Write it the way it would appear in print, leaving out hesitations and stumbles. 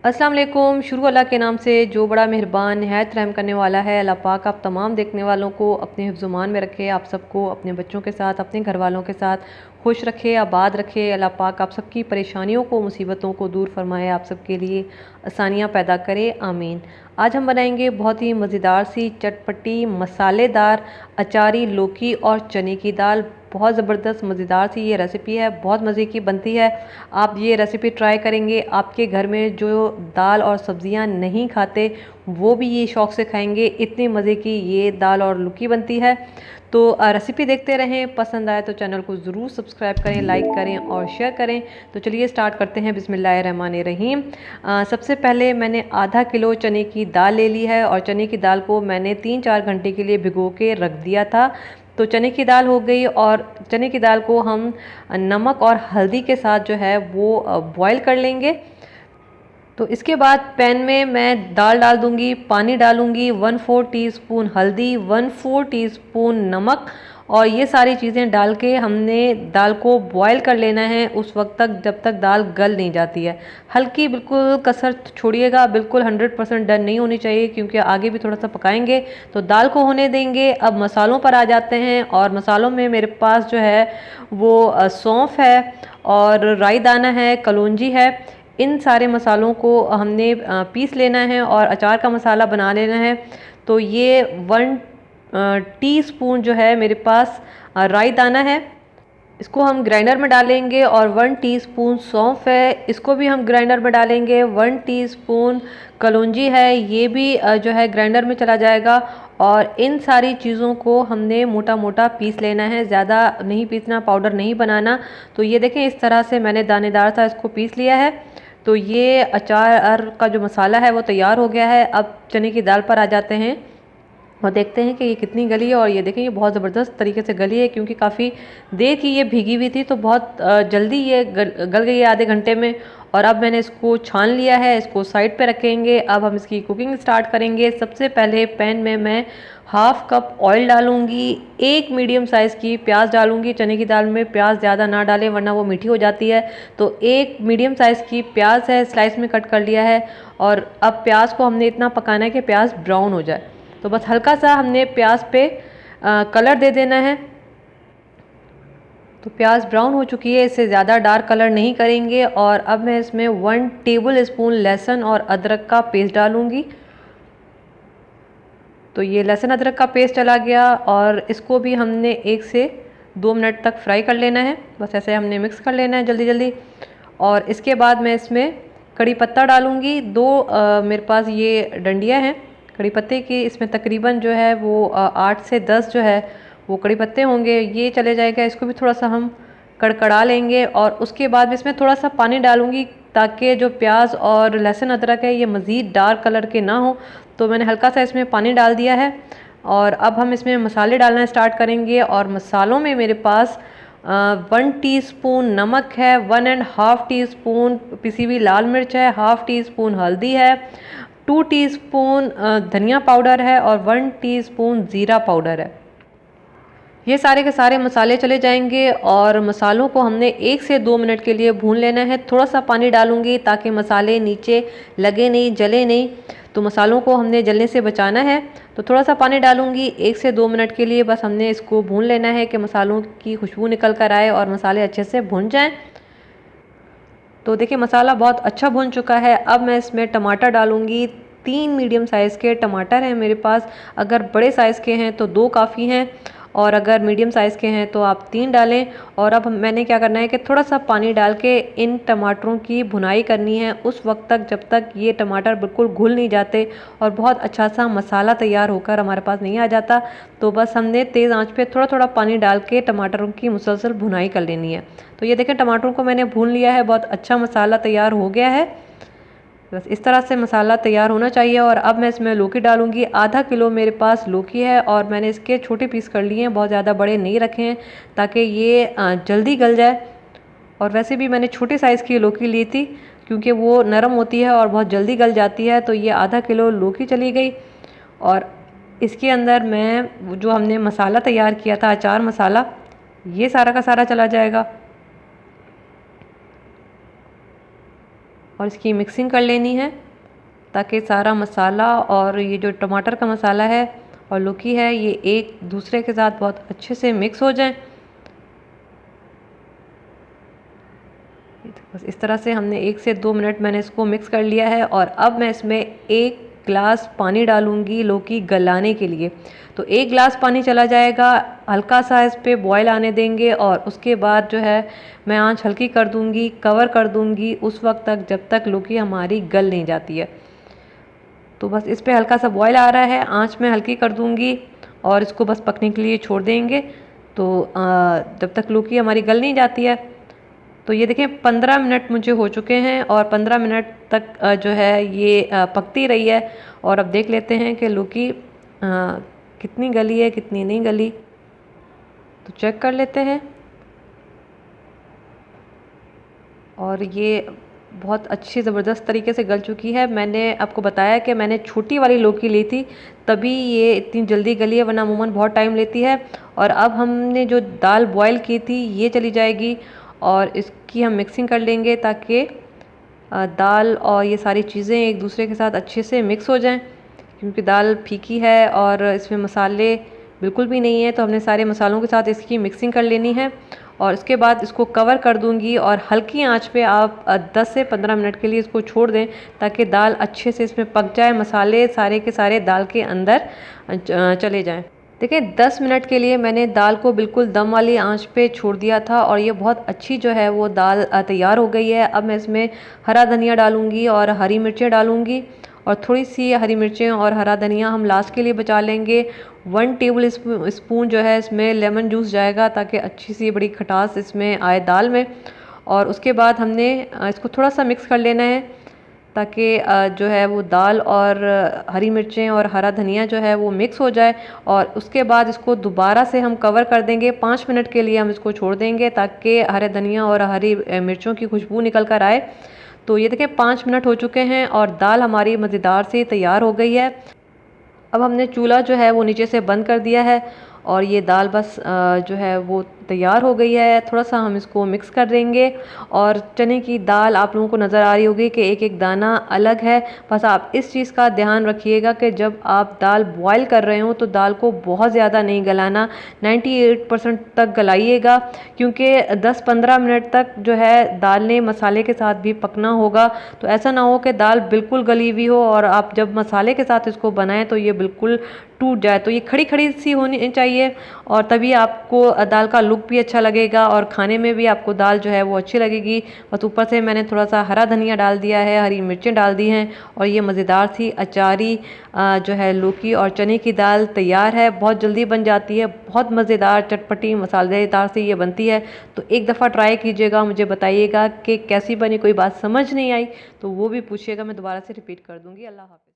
अस्सलाम वालेकुम। शुरू अल्लाह के नाम से जो बड़ा मेहरबान निहायत रहम करने वाला है। अल्लाह पाक आप तमाम देखने वालों को अपने हिफ्ज़-ओ-मान में रखे, आप सबको अपने बच्चों के साथ, अपने घर वालों के साथ खुश रखे, आबाद रखे। अल्लाह पाक आप सबकी परेशानियों को, मुसीबतों को दूर फरमाए, आप सबके लिए आसानियाँ पैदा करे, आमीन। आज हम बनाएंगे बहुत ही मज़ेदार सी चटपटी मसालेदार अचारी लौकी और चने की दाल। बहुत ज़बरदस्त मज़ेदार सी ये रेसिपी है, बहुत मज़े की बनती है। आप ये रेसिपी ट्राई करेंगे, आपके घर में जो दाल और सब्जियां नहीं खाते वो भी ये शौक़ से खाएंगे। इतने मज़े की ये दाल और लौकी बनती है। तो रेसिपी देखते रहें, पसंद आए तो चैनल को ज़रूर सब्सक्राइब करें, लाइक करें और शेयर करें। तो चलिए स्टार्ट करते हैं। बिस्मिल्लाहिर्रहमानिर्रहीम। सबसे पहले मैंने आधा किलो चने की दाल ले ली है और चने की दाल को मैंने 3-4 घंटे के लिए भिगो के रख दिया था। तो चने की दाल हो गई और चने की दाल को हम नमक और हल्दी के साथ जो है वो बॉईल कर लेंगे। तो इसके बाद पैन में मैं दाल डाल दूंगी, पानी डालूंगी, 1/4 टीस्पून हल्दी, 1/4 टीस्पून नमक और ये सारी चीज़ें डाल के हमने दाल को बॉईल कर लेना है उस वक्त तक जब तक दाल गल नहीं जाती है। हल्की बिल्कुल कसर छोड़िएगा, बिल्कुल 100% डन नहीं होनी चाहिए क्योंकि आगे भी थोड़ा सा पकाएंगे। तो दाल को होने देंगे। अब मसालों पर आ जाते हैं और मसालों में मेरे पास जो है वो सौंफ है और राई दाना है, कलौंजी है। इन सारे मसालों को हमने पीस लेना है और अचार का मसाला बना लेना है। तो ये 1 टीस्पून जो है मेरे पास राई दाना है, इसको हम ग्राइंडर में डालेंगे और 1 टीस्पून सौंफ है, इसको भी हम ग्राइंडर में डालेंगे। 1 टीस्पून कलौंजी है, ये भी जो है ग्राइंडर में चला जाएगा। और इन सारी चीज़ों को हमने मोटा मोटा पीस लेना है, ज़्यादा नहीं पीसना, पाउडर नहीं बनाना। तो ये देखें इस तरह से मैंने दानेदार सा इसको पीस लिया है। तो ये अचार का जो मसाला है वो तैयार हो गया है। अब चने की दाल पर आ जाते हैं और देखते हैं कि ये कितनी गली है। और ये देखें ये बहुत ज़बरदस्त तरीके से गली है क्योंकि काफ़ी देर की ये भीगी हुई थी, तो बहुत जल्दी ये गल गई है, आधे घंटे में। और अब मैंने इसको छान लिया है, इसको साइड पे रखेंगे। अब हम इसकी कुकिंग स्टार्ट करेंगे। सबसे पहले पैन में मैं 1/2 कप ऑयल डालूंगी, 1 मीडियम साइज़ की प्याज डालूंगी। चने की दाल में प्याज ज़्यादा ना डालें वरना वो मीठी हो जाती है। तो 1 मीडियम साइज़ की प्याज है, स्लाइस में कट कर लिया है। और अब प्याज को हमने इतना पकाना है कि प्याज ब्राउन हो जाए। तो बस हल्का सा हमने प्याज पे कलर दे देना है। तो प्याज ब्राउन हो चुकी है, इससे ज़्यादा डार्क कलर नहीं करेंगे। और अब मैं इसमें 1 टेबल स्पून लहसुन और अदरक का पेस्ट डालूंगी। तो ये लहसुन अदरक का पेस्ट चला गया और इसको भी हमने 1 से 2 मिनट तक फ्राई कर लेना है। बस ऐसे हमने मिक्स कर लेना है जल्दी जल्दी। और इसके बाद मैं इसमें कड़ी पत्ता डालूंगी। 2 मेरे पास ये डंडियाँ हैं कड़ी पत्ते की, इसमें तकरीबन जो है वो 8 से 10 जो है वो कड़ी पत्ते होंगे। ये चले जाएगा, इसको भी थोड़ा सा हम कड़कड़ा लेंगे। और उसके बाद इसमें थोड़ा सा पानी डालूंगी ताकि जो प्याज और लहसुन अदरक है ये मज़ीद डार्क कलर के ना हो। तो मैंने हल्का सा इसमें पानी डाल दिया है। और अब हम इसमें मसाले डालना स्टार्ट करेंगे। और मसालों में मेरे पास 1 टीस्पून नमक है, 1.5 टीस्पून पिसी हुई लाल मिर्च है, 1/2 टीस्पून हल्दी है, 2 टीस्पून धनिया पाउडर है और 1 टीस्पून ज़ीरा पाउडर है। ये सारे के सारे मसाले चले जाएंगे और मसालों को हमने 1 से 2 मिनट के लिए भून लेना है। थोड़ा सा पानी डालूंगी ताकि मसाले नीचे लगे नहीं, जले नहीं। तो मसालों को हमने जलने से बचाना है। तो थोड़ा सा पानी डालूंगी 1 से 2 मिनट के लिए। बस हमने इसको भून लेना है कि मसालों की खुशबू निकल कर आए और मसाले अच्छे से भुन जाएँ। तो देखिए मसाला बहुत अच्छा भुन चुका है। अब मैं इसमें टमाटर डालूंगी। 3 मीडियम साइज़ के टमाटर हैं मेरे पास। अगर बड़े साइज़ के हैं तो 2 काफ़ी हैं और अगर मीडियम साइज़ के हैं तो आप 3 डालें। और अब मैंने क्या करना है कि थोड़ा सा पानी डाल के इन टमाटरों की भुनाई करनी है उस वक्त तक जब तक ये टमाटर बिल्कुल घुल नहीं जाते और बहुत अच्छा सा मसाला तैयार होकर हमारे पास नहीं आ जाता। तो बस हमने तेज़ आंच पे थोड़ा थोड़ा पानी डाल के टमाटरों की मुसलसल भुनाई कर लेनी है। तो ये देखें टमाटरों को मैंने भून लिया है, बहुत अच्छा मसाला तैयार हो गया है। बस इस तरह से मसाला तैयार होना चाहिए। और अब मैं इसमें लौकी डालूंगी। आधा किलो मेरे पास लौकी है और मैंने इसके छोटे पीस कर लिए हैं, बहुत ज़्यादा बड़े नहीं रखे हैं ताकि ये जल्दी गल जाए। और वैसे भी मैंने छोटे साइज़ की लौकी ली थी क्योंकि वो नरम होती है और बहुत जल्दी गल जाती है। तो ये आधा किलो लौकी चली गई। और इसके अंदर मैं जो हमने मसाला तैयार किया था, अचार मसाला, ये सारा का सारा चला जाएगा। और इसकी मिक्सिंग कर लेनी है ताकि सारा मसाला और ये जो टमाटर का मसाला है और लौकी है ये एक दूसरे के साथ बहुत अच्छे से मिक्स हो जाएं। बस इस तरह से हमने 1 से 2 मिनट मैंने इसको मिक्स कर लिया है और अब मैं इसमें 1 ग्लास पानी डालूंगी लौकी गलाने के लिए। तो 1 ग्लास पानी चला जाएगा, हल्का सा इस पे बॉयल आने देंगे और उसके बाद जो है मैं आंच हल्की कर दूंगी, कवर कर दूंगी उस वक्त तक जब तक लौकी हमारी गल नहीं जाती है। तो बस इस पे हल्का सा बॉयल आ रहा है, आंच में हल्की कर दूंगी और इसको बस पकने के लिए छोड़ देंगे। तो जब तक लौकी हमारी गल नहीं जाती है। तो ये देखें 15 मिनट मुझे हो चुके हैं और 15 मिनट तक जो है ये पकती रही है। और अब देख लेते हैं कि लौकी कितनी गली है कितनी नहीं गली, तो चेक कर लेते हैं। और ये बहुत अच्छी ज़बरदस्त तरीके से गल चुकी है। मैंने आपको बताया कि मैंने छोटी वाली लौकी ली थी तभी ये इतनी जल्दी गली है, वरना अमूमन बहुत टाइम लेती है। और अब हमने जो दाल बॉयल की थी ये चली जाएगी और इसकी हम मिक्सिंग कर लेंगे ताकि दाल और ये सारी चीज़ें एक दूसरे के साथ अच्छे से मिक्स हो जाएं। क्योंकि दाल फीकी है और इसमें मसाले बिल्कुल भी नहीं है, तो हमने सारे मसालों के साथ इसकी मिक्सिंग कर लेनी है। और उसके बाद इसको कवर कर दूंगी और हल्की आंच पे आप 10 से 15 मिनट के लिए इसको छोड़ दें ताकि दाल अच्छे से इसमें पक जाए, मसाले सारे के सारे दाल के अंदर चले जाएं। देखिए 10 मिनट के लिए मैंने दाल को बिल्कुल दम वाली आंच पे छोड़ दिया था और ये बहुत अच्छी जो है वो दाल तैयार हो गई है। अब मैं इसमें हरा धनिया डालूंगी और हरी मिर्चें डालूंगी और थोड़ी सी हरी मिर्चें और हरा धनिया हम लास्ट के लिए बचा लेंगे। 1 टेबल स्पून जो है इसमें लेमन जूस जाएगा ताकि अच्छी सी बड़ी खटास इसमें आए दाल में। और उसके बाद हमने इसको थोड़ा सा मिक्स कर लेना है ताकि जो है वो दाल और हरी मिर्चें और हरा धनिया जो है वो मिक्स हो जाए। और उसके बाद इसको दोबारा से हम कवर कर देंगे, 5 मिनट के लिए हम इसको छोड़ देंगे ताकि हरे धनिया और हरी मिर्चों की खुशबू निकल कर आए। तो ये देखिए 5 मिनट हो चुके हैं और दाल हमारी मज़ेदार सी तैयार हो गई है। अब हमने चूल्हा जो है वो नीचे से बंद कर दिया है और ये दाल बस जो है वो तैयार हो गई है। थोड़ा सा हम इसको मिक्स कर देंगे और चने की दाल आप लोगों को नज़र आ रही होगी कि एक एक दाना अलग है। बस आप इस चीज़ का ध्यान रखिएगा कि जब आप दाल बॉयल कर रहे हो तो दाल को बहुत ज़्यादा नहीं गलाना, 98% तक गलाइएगा क्योंकि 10-15 मिनट तक जो है दाल ने मसाले के साथ भी पकना होगा। तो ऐसा ना हो कि दाल बिल्कुल गली हुई हो और आप जब मसाले के साथ इसको बनाएं तो ये बिल्कुल टूट जाए। तो ये खड़ी खड़ी सी होनी चाहिए और तभी आपको दाल का लुक भी अच्छा लगेगा और खाने में भी आपको दाल जो है वो अच्छी लगेगी। बस ऊपर से मैंने थोड़ा सा हरा धनिया डाल दिया है, हरी मिर्चें डाल दी हैं और ये मज़ेदार सी अचारी जो है लौकी और चने की दाल तैयार है। बहुत जल्दी बन जाती है, बहुत मज़ेदार चटपटी मसालेदार सी ये बनती है। तो एक दफ़ा ट्राई कीजिएगा, मुझे बताइएगा कि कैसी बनी। कोई बात समझ नहीं आई तो वो भी पूछिएगा, मैं दोबारा से रिपीट कर दूँगी। अल्लाह हाफ़िज़।